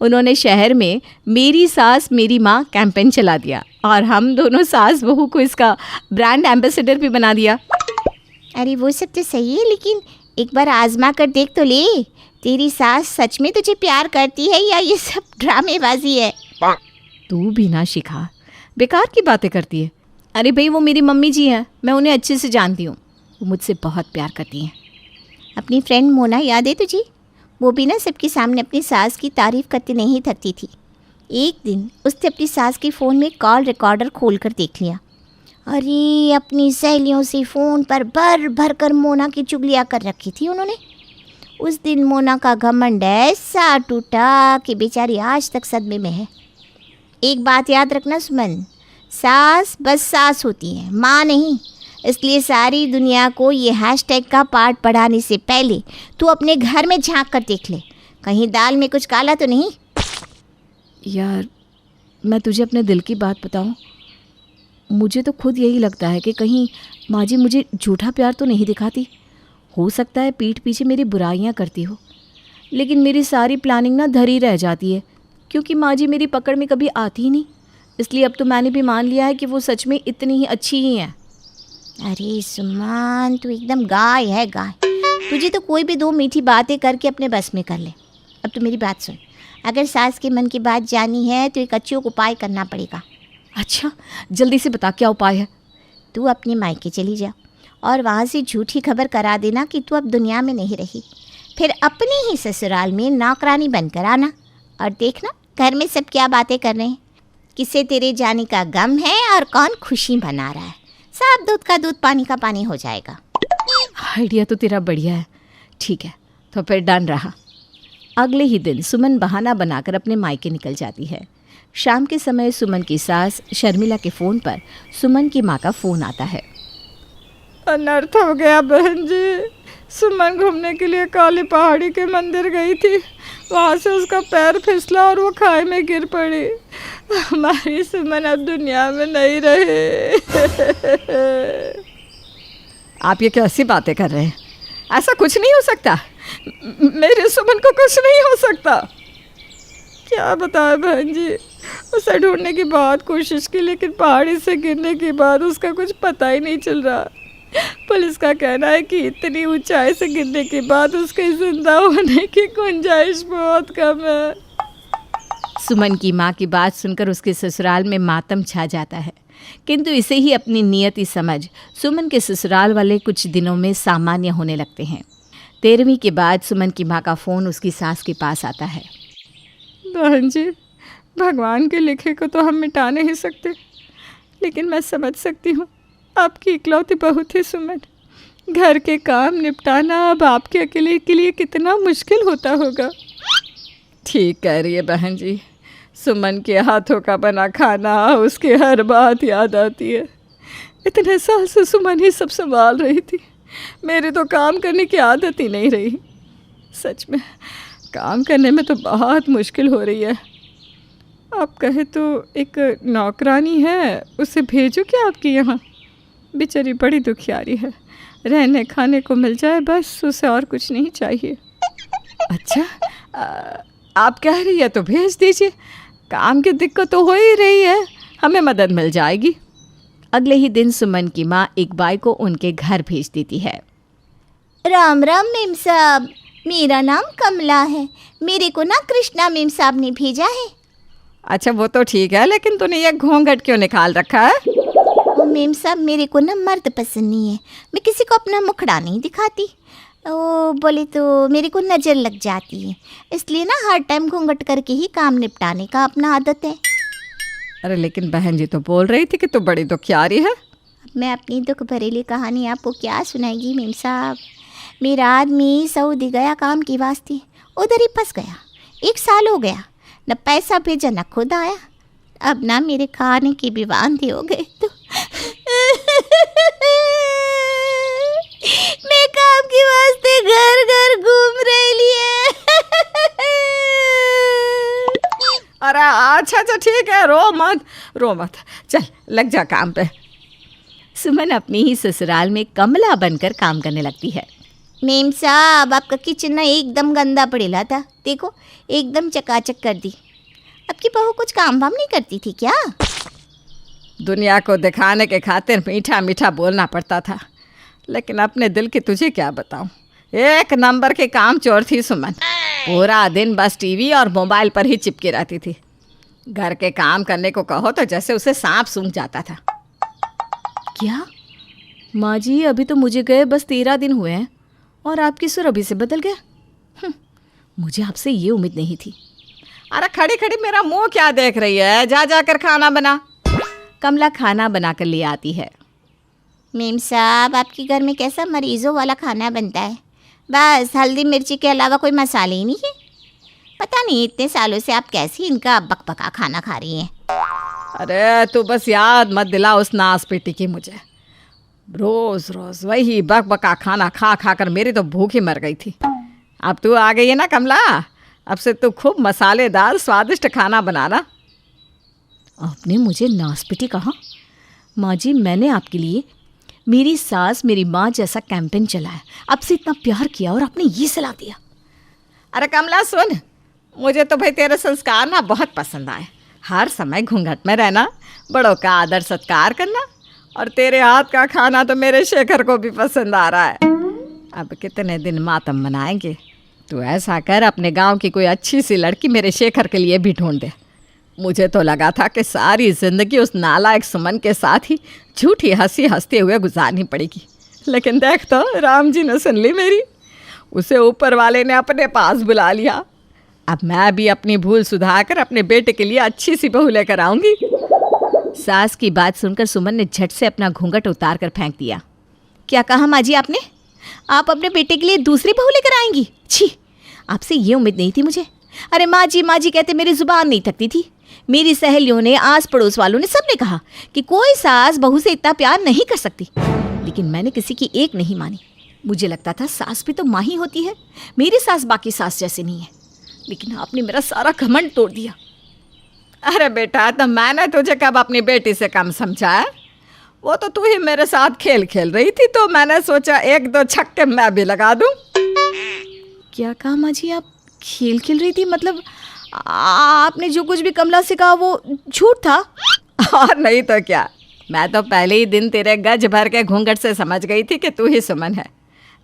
उन्होंने शहर में मेरी सास मेरी माँ कैंपेन चला दिया और हम दोनों सास बहू को इसका ब्रांड एम्बेसडर भी बना दिया।
अरे वो सब तो सही है, लेकिन एक बार आजमा कर देख तो ले। तेरी सास सच में तुझे प्यार करती है या ये सब ड्रामेबाजी है?
तू भी ना शिखा, बेकार की बातें करती है। अरे भाई, वो मेरी मम्मी जी हैं, मैं उन्हें अच्छे से जानती हूँ। वो मुझसे बहुत प्यार करती हैं।
अपनी फ्रेंड मोना याद है तुझे? वो भी ना सबके सामने अपनी सास की तारीफ़ करती नहीं थकती थी। एक दिन उसने अपनी सास के फ़ोन में कॉल रिकॉर्डर खोल कर देख लिया। अरे अपनी सहेलियों से फ़ोन पर भर भर कर मोना की चुगलियाँ कर रखी थी उन्होंने। उस दिन मोना का घमंड ऐसा टूटा कि बेचारी आज तक सदमे में है। एक बात याद रखना सुमन, सास बस सास होती है, माँ नहीं। इसलिए सारी दुनिया को ये हैशटैग का पाठ पढ़ाने से पहले तू अपने घर में झांक कर देख ले, कहीं दाल में कुछ काला तो नहीं।
यार, मैं तुझे अपने दिल की बात बताऊं, मुझे तो खुद यही लगता है कि कहीं माँ जी मुझे झूठा प्यार तो नहीं दिखाती। हो सकता है पीठ पीछे मेरी बुराइयाँ करती हो, लेकिन मेरी सारी प्लानिंग ना धरी रह जाती है, क्योंकि माँ जी मेरी पकड़ में कभी आती ही नहीं। इसलिए अब तो मैंने भी मान लिया है कि वो सच में इतनी ही अच्छी ही हैं।
अरे सुमन, तू एकदम गाय है गाय। तुझे तो कोई भी 2 मीठी बातें करके अपने बस में कर ले। अब तो मेरी बात सुन, अगर सास के मन की बात जानी है तो एक अचूक उपाय करना पड़ेगा।
अच्छा, जल्दी से बता, क्या उपाय है?
तू अपने मायके चली जा और वहाँ से झूठी खबर करा देना कि तू अब दुनिया में नहीं रही। फिर अपने ही ससुराल में नौकरानी बनकर आना और देखना घर में सब क्या बातें कर रहे हैं, किसे तेरे जाने का गम है और कौन खुशी मना रहा है। सब दूध का दूध, पानी का पानी हो जाएगा।
आइडिया तो तेरा बढ़िया है। ठीक है, तो फिर डन रहा। अगले ही दिन सुमन बहाना बनाकर अपने मायके निकल जाती है। शाम के समय सुमन की सास शर्मिला के फ़ोन पर सुमन की माँ का फ़ोन आता है।
अनर्थ हो गया बहन जी। सुमन घूमने के लिए काली पहाड़ी के मंदिर गई थी, वहाँ से उसका पैर फिसला और वो खाई में गिर पड़ी। हमारी सुमन अब दुनिया में नहीं रही। आप ये कैसी बातें कर रहे हैं? ऐसा कुछ नहीं हो सकता। मेरे सुमन को कुछ नहीं हो सकता। क्या बताएं बहन जी, उसे ढूंढने की बहुत कोशिश की, लेकिन पहाड़ी से गिरने के बाद उसका कुछ पता ही नहीं चल रहा। पुलिस का कहना है कि इतनी ऊंचाई से गिरने के बाद उसके जिंदा होने की गुंजाइश बहुत कम है।
सुमन की माँ की बात सुनकर उसके ससुराल में मातम छा जाता है, किंतु इसे ही अपनी नियति समझ सुमन के ससुराल वाले कुछ दिनों में सामान्य होने लगते हैं। 13वीं के बाद सुमन की माँ का फ़ोन उसकी सास के पास आता है।
बहन जी, भगवान के लिखे को तो हम मिटा नहीं सकते, लेकिन मैं समझ सकती हूँ आपकी इकलौती बहू थी सुमन। घर के काम निपटाना अब आपके अकेले के लिए कितना मुश्किल होता होगा। ठीक कह रही है बहन जी। सुमन के हाथों का बना खाना, उसकी हर बात याद आती है। इतने साल से सुमन ही सब संभाल रही थी। मेरी तो काम करने की आदत ही नहीं रही। सच में काम करने में तो बहुत मुश्किल हो रही है। आप कहे तो एक नौकरानी है, उसे भेजो क्या आपके यहाँ? बेचारी बड़ी दुखियारी है, रहने खाने को मिल जाए बस, उसे और कुछ नहीं चाहिए। अच्छा, आप कह रही है तो भेज दीजिए, काम की दिक्कत तो हो ही रही है, हमें मदद मिल जाएगी।
अगले ही दिन सुमन की माँ एक बाई को उनके घर भेज देती है।
राम राम मेम साहब, मेरा नाम कमला है, मेरे को ना कृष्णा मेम साहब ने भेजा है।
अच्छा वो तो ठीक है, लेकिन तूने ये घूंघट क्यों निकाल रखा है?
ओ मेम साहब, मेरे को ना मर्द पसंद नहीं है, मैं किसी को अपना मुखड़ा नहीं दिखाती। ओ बोले तो मेरे को नज़र लग जाती है, इसलिए ना हर टाइम घूंघट करके ही काम निपटाने का अपना आदत है।
अरे लेकिन बहन जी तो बोल रही थी कि तू बड़ी दुखियारी है।
मैं अपनी दुख भरेली कहानी आपको क्या सुनाएगी मेम साहब। मेरा आदमी सऊदी गया काम की वास्ते, उधर ही फंस गया, 1 साल हो गया, न पैसा भेजा न खुद आया। अब ना मेरे खाने की भी वांदे हो गए तो मैं काम की वास्ते घर घर घूम रही है।
अरे अच्छा ठीक है, रो मत, चल लग जा काम पे।
सुमन अपनी ही ससुराल में कमला बनकर काम करने लगती है।
मेम साहब, आपका किचन ना एकदम गंदा पड़ेला था, देखो एकदम चकाचक कर दी। आपकी बहू कुछ काम वाम नहीं करती थी क्या?
दुनिया को दिखाने के खातिर मीठा मीठा बोलना पड़ता था, लेकिन अपने दिल की तुझे क्या बताऊं, 1 नंबर के काम चोर थी सुमन। पूरा दिन बस टीवी और मोबाइल पर ही चिपकी रहती थी। घर के काम करने को कहो तो जैसे उसे सांप सूंघ जाता था।
क्या माँ जी, अभी तो मुझे गए बस 13 दिन हुए हैं और आपकी सुर अभी से बदल गया। मुझे आपसे ये उम्मीद नहीं थी।
अरे खड़ी खड़ी मेरा मुंह क्या देख रही है, जा जाकर खाना बना।
कमला खाना बनाकर ले आती है।
मेम साहब, आपके घर में कैसा मरीजों वाला खाना बनता है? बस हल्दी मिर्ची के अलावा कोई मसाले ही नहीं है। पता नहीं इतने सालों से आप कैसे इनका बकबका खाना खा रही हैं।
अरे तू बस याद मत दिला उस नास पेटी की मुझे। रोज रोज वही बकबका खाना खा खा कर मेरी तो भूख ही मर गई थी। अब तू आ गई है ना कमला, अब से तू खूब मसालेदार स्वादिष्ट खाना बनाना।
आपने मुझे नासपिटी कहा? माँ जी, मैंने आपके लिए मेरी सास मेरी माँ जैसा कैंपेन चलाया, आपसे इतना प्यार किया और आपने ये सलाह दिया।
अरे कमला सुन, मुझे तो भाई तेरे संस्कार ना बहुत पसंद आए। हर समय घूंघट में रहना, बड़ों का आदर सत्कार करना, और तेरे हाथ का खाना तो मेरे शेखर को भी पसंद आ रहा है। अब कितने दिन मातम मनाएंगे। तू ऐसा कर, अपने गांव की कोई अच्छी सी लड़की मेरे शेखर के लिए भी ढूंढ दे। मुझे तो लगा था कि सारी जिंदगी उस नालायक सुमन के साथ ही झूठी हंसी हंसते हुए गुजारनी पड़ेगी, लेकिन देख तो राम जी ने सुन ली मेरी। उसे ऊपर वाले ने अपने पास बुला लिया। अब मैं भी अपनी भूल सुधारकर अपने बेटे के लिए अच्छी सी बहू लेकर आऊंगी।
सास की बात सुनकर सुमन ने झट से अपना घूंघट उतार कर फेंक दिया। क्या कहा माँ जी आपने? आप अपने बेटे के लिए दूसरी बहू लेकर आएंगी? छी, आपसे ये उम्मीद नहीं थी मुझे। अरे माँ जी कहते मेरी जुबान नहीं थकती थी। मेरी सहेलियों ने, आस पड़ोस वालों ने, सबने कहा कि कोई सास बहू से इतना प्यार नहीं कर सकती, लेकिन मैंने किसी की एक नहीं मानी। मुझे लगता था सास भी तो माँ ही होती है, मेरी सास बाकी सास जैसे नहीं है, लेकिन आपने मेरा सारा घमंड तोड़ दिया।
अरे बेटा, तो मैंने तुझे कब अपनी बेटी से कम समझा है? वो तो तू ही मेरे साथ खेल खेल रही थी, तो मैंने सोचा 1-2 छक्के मैं भी लगा दूं।
क्या कहा माँ जी? आप खेल खेल रही थी? मतलब आपने जो कुछ भी कमला से कहा वो झूठ था?
और नहीं तो क्या, मैं तो पहले ही दिन तेरे गज भर के घूंघट से समझ गई थी कि तू ही सुमन है,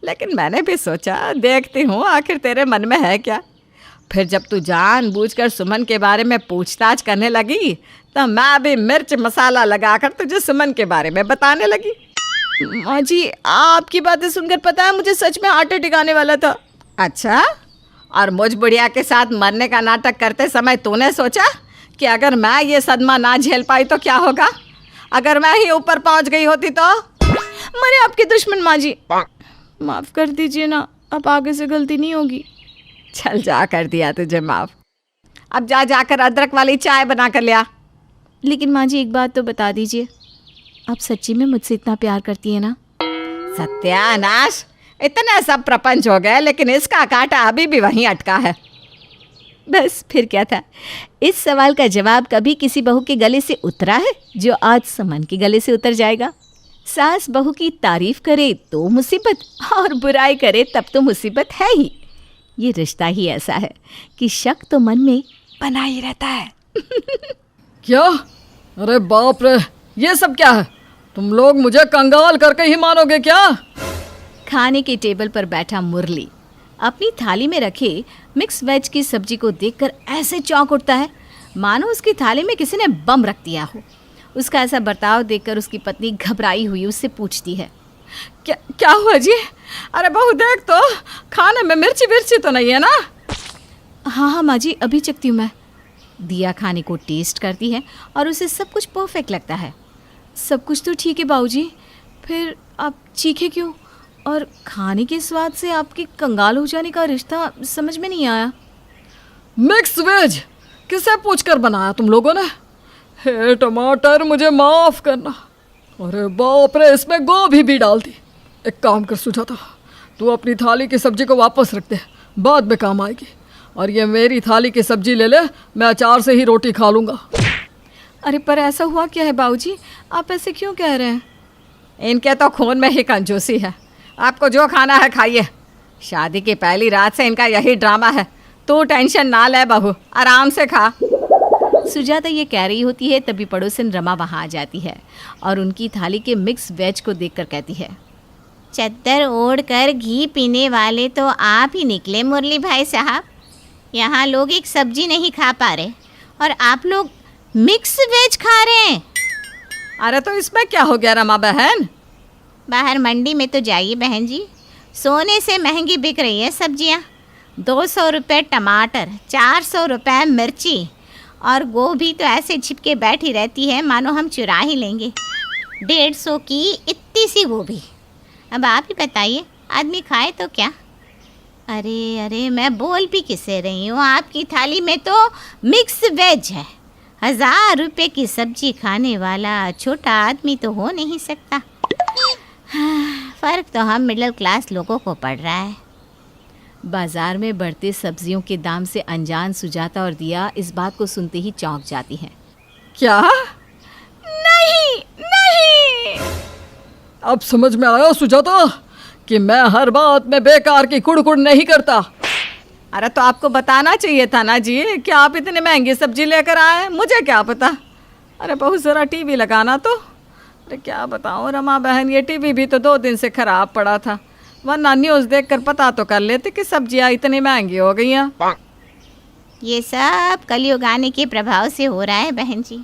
लेकिन मैंने भी सोचा देखती हूँ आखिर तेरे मन में है क्या। फिर जब तू जानबूझकर सुमन के बारे में पूछताछ करने लगी, तो मैं भी मिर्च मसाला लगाकर तुझे सुमन के बारे में बताने लगी।
माँ जी, आपकी बातें सुनकर पता है मुझे सच में हार्ट अटैक आने वाला था।
अच्छा, और मुझ बुढ़िया के साथ मरने का नाटक करते समय तूने सोचा कि अगर मैं ये सदमा ना झेल पाई तो क्या होगा? अगर मैं ही ऊपर पहुंच गई होती तो?
मरे आपके दुश्मन। माँ जी माफ़ कर दीजिए ना, अब आगे से गलती नहीं होगी।
चल, जा कर दिया तुझे माफ। अब जा जाकर अदरक वाली चाय बना कर ले आ।
लेकिन माँ जी एक बात तो बता दीजिए, आप सच्ची में मुझसे इतना प्यार करती है ना?
सत्यानाश, इतने सब प्रपंच हो गए, लेकिन इसका कांटा अभी भी वहीं अटका है।
बस फिर क्या था। इस सवाल का जवाब कभी किसी बहू के गले से उतरा है जो आज समन के गले से उतर जाएगा। सास बहू की तारीफ करे तो मुसीबत, और बुराई करे तब तो मुसीबत है ही। ये रिश्ता ही ऐसा है कि शक तो मन में बना ही रहता है।
क्या? अरे बाप रे, ये सब क्या है? तुम लोग मुझे कंगाल करके ही मानोगे क्या?
खाने के टेबल पर बैठा मुरली अपनी थाली में रखे मिक्स वेज की सब्जी को देखकर ऐसे चौंक उठता है मानो उसकी थाली में किसी ने बम रख दिया हो। उसका ऐसा बर्ताव देखकर उसकी पत्नी घबराई हुई उससे पूछती है, क्या हुआ जी? अरे बहू देख तो, खाने में मिर्ची विर्ची तो नहीं है ना? हाँ माँ जी, अभी चखती हूँ मैं। दिया खाने को टेस्ट करती है और उसे सब कुछ परफेक्ट लगता है। सब कुछ तो ठीक है बाबूजी, फिर आप चीखे क्यों? और खाने के स्वाद से आपके कंगाल हो जाने का रिश्ता समझ में नहीं आया।
मिक्स वेज किसे पूछकर बनाया तुम लोगों ने? हे टमाटर, मुझे माफ करना। अरे बाप रे, इसमें गोभी भी डाल दी। एक काम कर सुजाता, तू अपनी थाली की सब्जी को वापस रख दे, बाद में काम आएगी। और ये मेरी थाली की सब्जी ले ले, मैं अचार से ही रोटी खा लूँगा।
अरे पर ऐसा हुआ क्या है बाबूजी, आप ऐसे क्यों कह रहे हैं?
इनके तो खून में ही कंजूसी है। आपको जो खाना है खाइए। शादी की पहली रात से इनका यही ड्रामा है। तू टेंशन ना ले बहू, आराम से खा।
सुजाता ये कह रही होती है तभी पड़ोसन रमा वहाँ आ जाती है और उनकी थाली के मिक्स वेज को देखकर कहती है,
चद्दर ओढ़ कर घी पीने वाले तो आप ही निकले मुरली भाई साहब। यहाँ लोग एक सब्जी नहीं खा पा रहे और आप लोग मिक्स वेज खा रहे हैं।
अरे तो इसमें क्या हो गया रमा बहन?
बाहर मंडी में तो जाइए बहन जी, सोने से महंगी बिक रही है सब्जियाँ। 200 रुपये टमाटर, 400 रुपये मिर्ची, और गोभी तो ऐसे छिपके बैठी रहती है मानो हम चुरा ही लेंगे। 150 की इतनी सी गोभी। अब आप ही बताइए, आदमी खाए तो क्या? अरे अरे, मैं बोल भी किससे रही हूँ, आपकी थाली में तो मिक्स वेज है। 1000 रुपये की सब्जी खाने वाला छोटा आदमी तो हो नहीं सकता। फ़र्क तो हम मिडिल क्लास लोगों को पड़ रहा है।
बाजार में बढ़ते सब्जियों के दाम से अनजान सुजाता और दिया इस बात को सुनते ही चौंक जाती हैं।
क्या? नहीं नहीं,
अब समझ में आया सुजाता कि मैं हर बात में बेकार की कुड़कुड़ नहीं करता।
अरे तो आपको बताना चाहिए था ना जी कि आप इतनी महंगी सब्जी लेकर आए। मुझे क्या पता। अरे बहुत ज़रा टीवी लगाना तो। अरे क्या बताऊँ रमा बहन, ये टीवी भी तो 2 दिन से ख़राब पड़ा था, वरना न्यूज़ देखकर पता तो कर लेते कि सब्जियाँ इतनी महंगी हो गई हैं।
ये सब कलयुग आने के प्रभाव से हो रहा है बहन जी।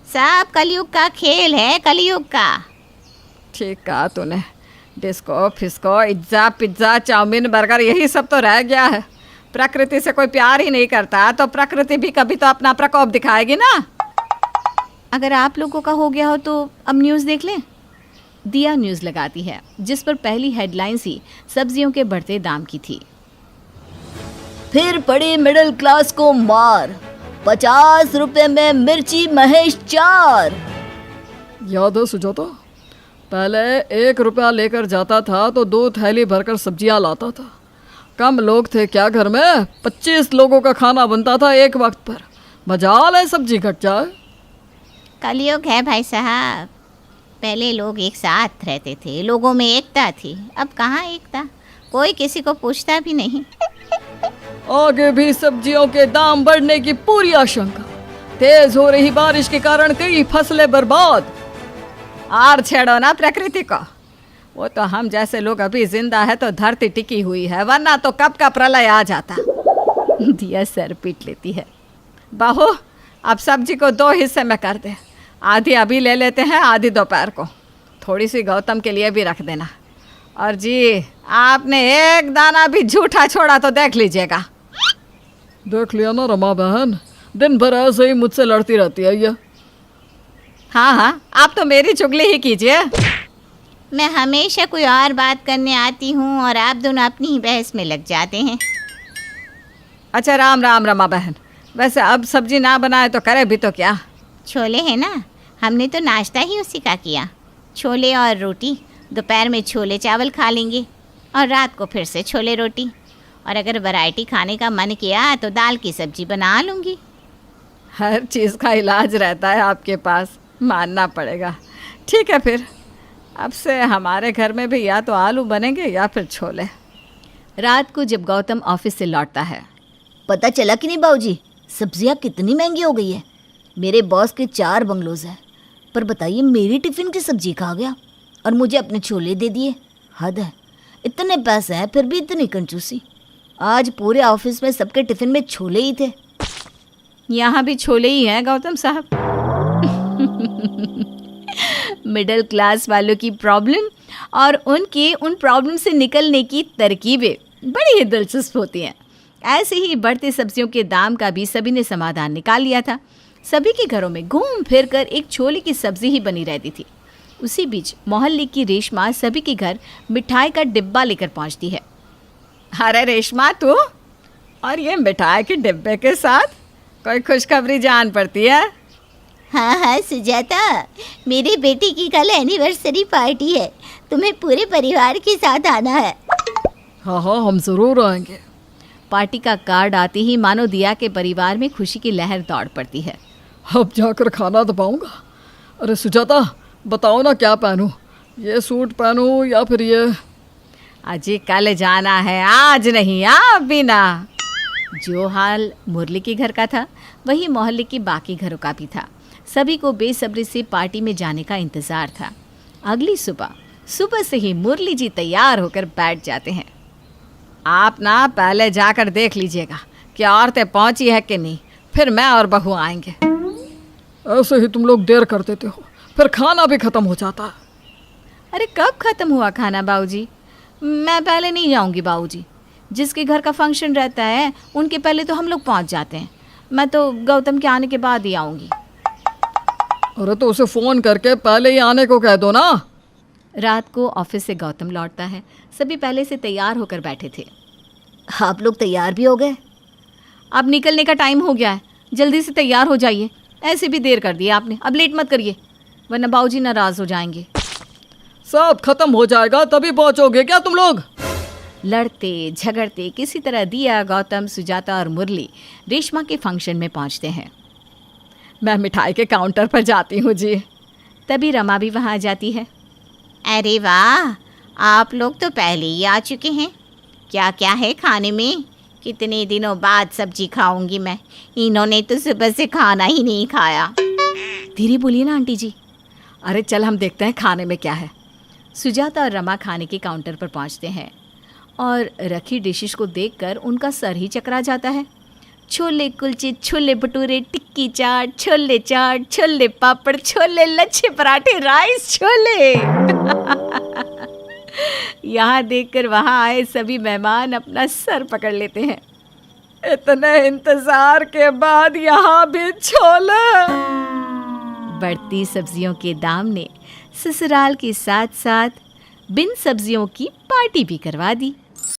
सब कलयुग का खेल है, कलयुग का।
ठीक कहा तूने। Disco fisco, pizza pizza, chowmein, burger, यही सब तो रह गया है। प्रकृति से कोई प्यार ही नहीं करता तो प्रकृति भी कभी तो अपना प्रकोप दिखाएगी ना।
अगर आप लोगों का हो गया हो तो अब न्यूज़ देख लें। दिया न्यूज़ लगाती है जिस पर पहली हेडलाइंस ही सब्जियों के बढ़ते दाम की थी।
फिर पड़ी मिडिल क्लास को मार, 50 रुपए में मिर्ची महेश 4।
याद है सुजाता, पहले 1 रुपया लेकर जाता था तो 2 थैली भरकर सब्जियां लाता था। कम लोग थे क्या घर में, 25 लोगों का खाना बनता था एक वक्त पर। मजाल है सब्जी घट जाए।
कलयुग है भाई साहब। पहले लोग एक साथ रहते थे, लोगों में एकता थी। अब कहाँ एकता, कोई किसी को पूछता भी नहीं।
आगे भी सब्जियों के दाम बढ़ने की पूरी आशंका। तेज हो रही बारिश के कारण कई फसलें बर्बाद।
और छेड़ो ना प्रकृति को। वो तो हम जैसे लोग अभी जिंदा है तो धरती टिकी हुई है, वरना तो कब का प्रलय आ जाता।
दिया सर पीट लेती है।
बहू, अब सब्जी को 2 हिस्से में कर दे। आधी अभी ले लेते हैं, आधी दोपहर को। थोड़ी सी गौतम के लिए भी रख देना। और जी, आपने एक दाना भी झूठा छोड़ा तो देख लीजिएगा।
देख लिया ना रमा बहन, दिन भर ऐसे ही मुझसे लड़ती रहती है ये।
हाँ हाँ, आप तो मेरी चुगली ही कीजिए।
मैं हमेशा कोई और बात करने आती हूँ और आप दोनों अपनी ही बहस में लग जाते हैं।
अच्छा राम राम रमा बहन, वैसे अब सब्जी ना बनाए तो करे भी तो क्या।
छोले हैं ना, हमने तो नाश्ता ही उसी का किया। छोले और रोटी। दोपहर में छोले चावल खा लेंगे और रात को फिर से छोले रोटी।
और अगर वैरायटी खाने का मन किया तो दाल की सब्जी बना लूँगी।
हर चीज़ का इलाज रहता है आपके पास, मानना पड़ेगा। ठीक है फिर, अब से हमारे घर में भी या तो आलू बनेंगे या फिर छोले।
रात को जब गौतम ऑफिस से लौटता है,
पता चला कि नहीं बाबूजी, सब्जियां कितनी महंगी हो गई है। मेरे बॉस के 4 बंगलोज हैं, पर बताइए मेरी टिफ़िन की सब्जी खा गया और मुझे अपने छोले दे दिए। हद है, इतने पैसे हैं फिर भी इतनी कंजूसी। आज पूरे ऑफिस में सबके टिफ़िन में छोले ही थे।
यहाँ भी छोले ही हैं गौतम साहब। मिडिल क्लास वालों की प्रॉब्लम और उनके उन प्रॉब्लम से निकलने की तरकीबें बड़ी ही दिलचस्प होती हैं। ऐसे ही बढ़ते सब्जियों के दाम का भी सभी ने समाधान निकाल लिया था। सभी के घरों में घूम फिर कर एक छोले की सब्जी ही बनी रहती थी। उसी बीच मोहल्ले की रेशमा सभी के घर मिठाई का डिब्बा लेकर पहुंचती है।
अरे रेशमा, तू और ये मिठाई के डिब्बे के साथ कोई खुशखबरी जान पड़ती है?
हाँ सुजाता, मेरे बेटे की कल एनिवर्सरी पार्टी है, तुम्हें पूरे परिवार के साथ आना है।
हाँ, हम ज़रूर आएंगे।
पार्टी का कार्ड आते ही मानो दिया के परिवार में खुशी की लहर दौड़ पड़ती है।
अब जाकर खाना तो पाऊंगा। अरे सुजाता, बताओ ना क्या पहनूं, ये सूट पहनूं या फिर ये?
अजी कल जाना है, आज नहीं, आप भी ना। जो हाल मुरली के घर का था वही मोहल्ले के बाकी घरों का भी था। सभी को बेसब्री से पार्टी में जाने का इंतजार था। अगली सुबह से ही मुरली जी तैयार होकर बैठ जाते हैं।
आप ना पहले जाकर देख लीजिएगा कि औरतें पहुंची है कि नहीं, फिर मैं और बहू आएंगे। ऐसे ही तुम लोग देर कर देते हो, फिर खाना भी खत्म हो जाता है।
अरे कब खत्म हुआ खाना बाबूजी? मैं पहले नहीं जाऊंगी बाबूजी। जिसके घर का फंक्शन रहता है उनके पहले तो हम लोग पहुंच जाते हैं। मैं तो गौतम के आने के बाद ही आऊंगी।
अरे तो उसे फ़ोन करके पहले ही आने को कह दो ना।
रात को ऑफिस से गौतम लौटता है। सभी पहले से तैयार होकर बैठे थे।
आप लोग तैयार भी हो गए?
अब निकलने का टाइम हो गया है, जल्दी से तैयार हो जाइए। ऐसे भी देर कर दी आपने, अब लेट मत करिए वरना बाबूजी नाराज हो जाएंगे।
सब खत्म हो जाएगा तभी पहुंचोगे क्या तुम लोग?
लड़ते झगड़ते किसी तरह दिया, गौतम, सुजाता और मुरली रेशमा के फंक्शन में पहुंचते हैं।
मैं मिठाई के काउंटर पर जाती हूँ जी।
तभी रमा भी वहाँ आ जाती है।
अरे वाह, आप लोग तो पहले ही आ चुके हैं। क्या क्या है खाने में? कितने दिनों बाद सब्जी खाऊंगी मैं। इन्होंने तो सुबह से खाना ही नहीं खाया।
धीरे बोलिए ना आंटी जी।
अरे चल हम देखते हैं खाने में क्या है।
सुजाता और रमा खाने के काउंटर पर पहुंचते हैं और रखी डिशेस को देखकर उनका सर ही चकरा जाता है। छोले कुलचे, छोले भटूरे, टिक्की चाट, छोले पापड़, छोले लच्छे पराठे, राइस छोले। यहाँ देखकर वहाँ आए सभी मेहमान अपना सर पकड़ लेते हैं।
इतने इंतजार के बाद यहाँ भी छोले।
बढ़ती सब्जियों के दाम ने ससुराल के साथ साथ बिन सब्जियों की पार्टी भी करवा दी।